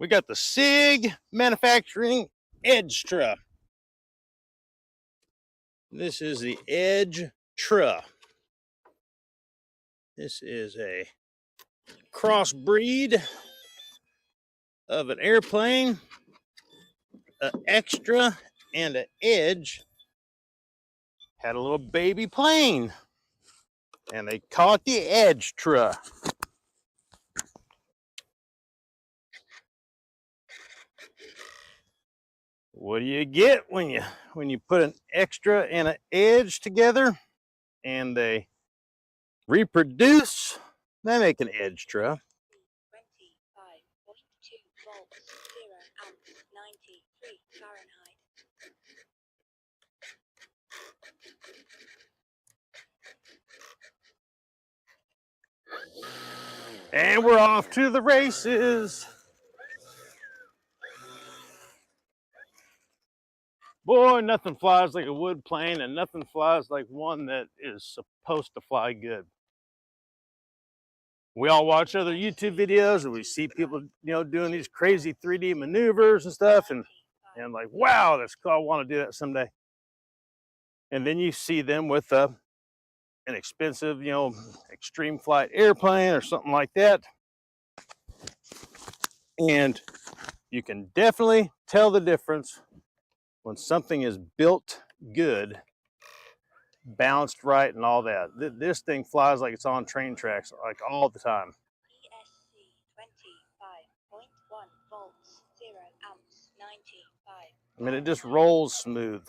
We got the SIG manufacturing EDGETRA. This is the EDGETRA. This is a crossbreed of an airplane, an extra, and an edge. Had a little baby plane, and they call it the EDGETRA. What do you get when you put an extra and an edge together and they reproduce? They make an EDGETRA. 25.2 volts, 0 amps, 93 Fahrenheit. And we're off to the races. Boy, nothing flies like a wood plane, and nothing flies like one that is supposed to fly good. We all watch other YouTube videos and we see people, doing these crazy 3D maneuvers and stuff, and like, wow, that's cool. I want to do that someday. And then you see them with an expensive, extreme flight airplane or something like that. And you can definitely tell the difference when something is built good, balanced right, and all that. This thing flies like it's on train tracks, like all the time. ESC 25.1 volts, 0 amps, 95. I mean, it just rolls smooth.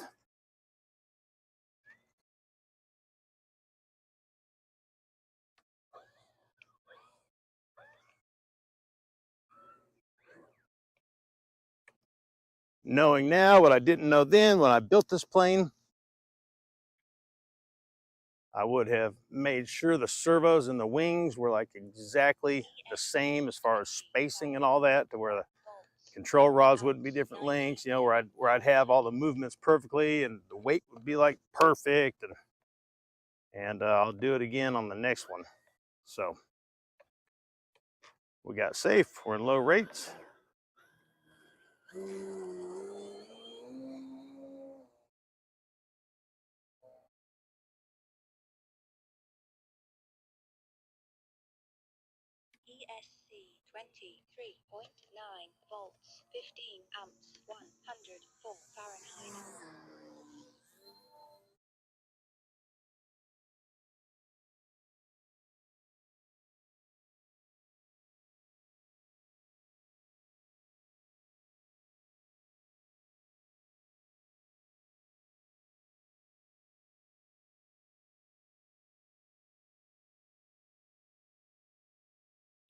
Knowing now what I didn't know then when I built this plane, I would have made sure the servos and the wings were like exactly the same as far as spacing and all that, to where the control rods wouldn't be different lengths, where I'd have all the movements perfectly and the weight would be like perfect, and I'll do it again on the next one. So we got safe. We're in low rates. ESC 23.9 volts, 15 amps, 104 Fahrenheit.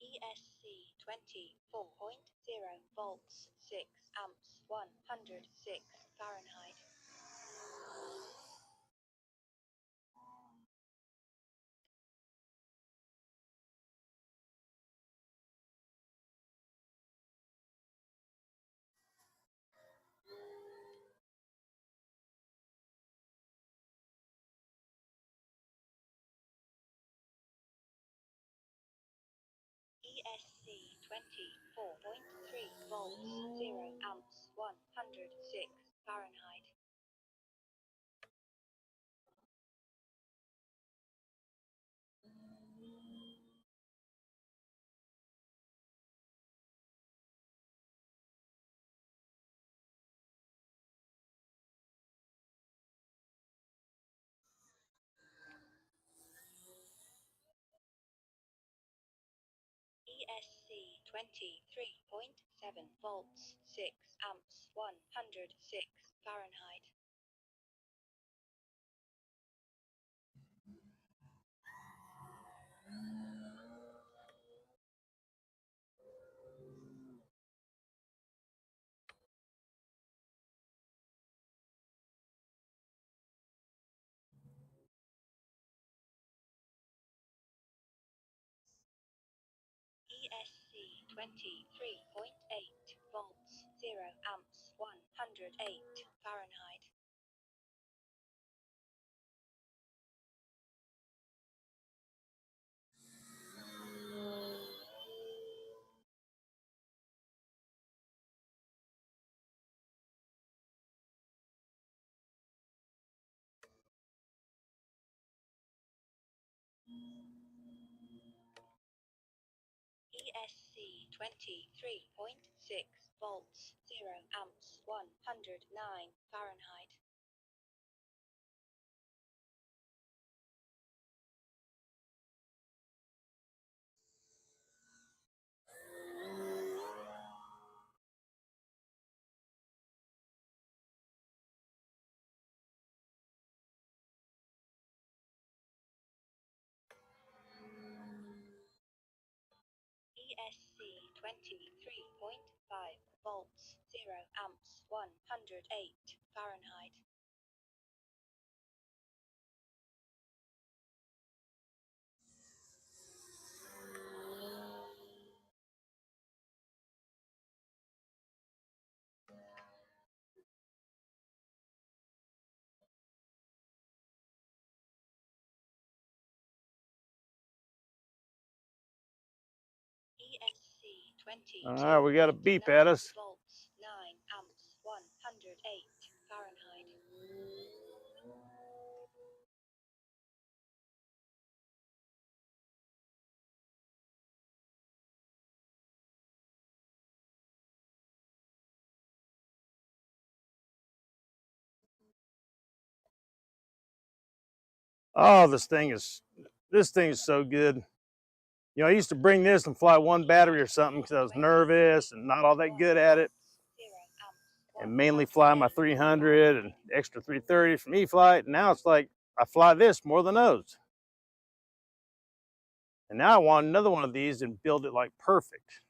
ESC 24.0 volts, 6 amps, 106 Fahrenheit. ESC 24.3 volts, 0 amps, 106 Fahrenheit. ESC 23.7 volts, 6 amps, 106 Fahrenheit. ESC 23.8 volts, 0 amps, 108 Fahrenheit. ESC 23.6 volts, 0 amps, 109 Fahrenheit. ESC 23.5 volts, 0 amps, 108 Fahrenheit. ESC 22. All right, we got a beep at us. Volts, 9 amps, 108 Fahrenheit. Oh, this thing is so good. You know, I used to bring this and fly one battery or something because I was nervous and not all that good at it, and mainly fly my 300 and extra 330 from E-flite. And now it's like I fly this more than those. And now I want another one of these and build it like perfect.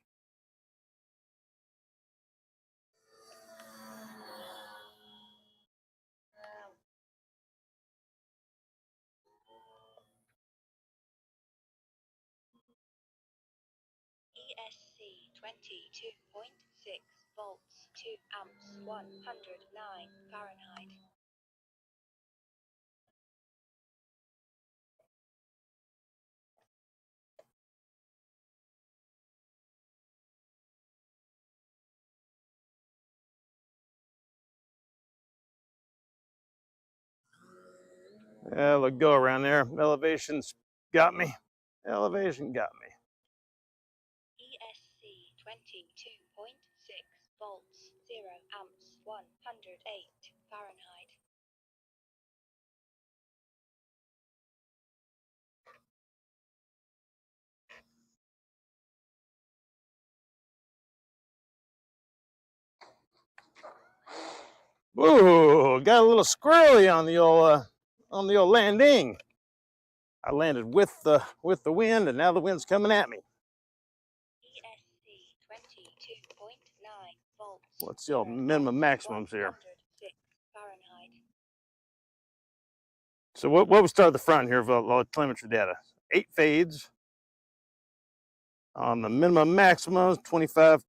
ESC 22.6 volts, 2 amps, 109 Fahrenheit. Yeah, look, go around there. Elevation's got me. Elevation got me. ESC 22.6 volts, 0 amps, 108 Fahrenheit. Ooh, got a little squirrely on the old landing. I landed with the wind, and now the wind's coming at me. ESC 22.9 volts. What's the old minimum maximums here? 106 Fahrenheit. So what we start at the front here for the telemetry data? 8 fades on the minimum maximums, 25,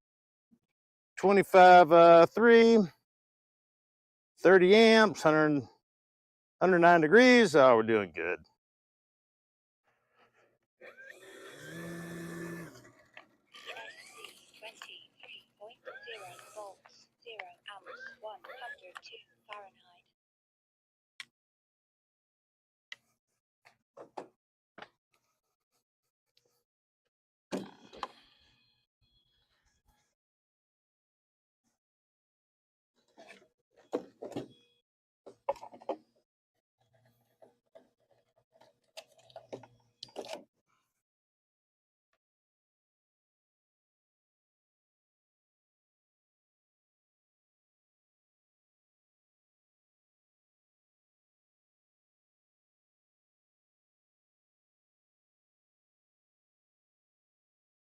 3, 30 amps, 109 degrees. Oh, we're doing good.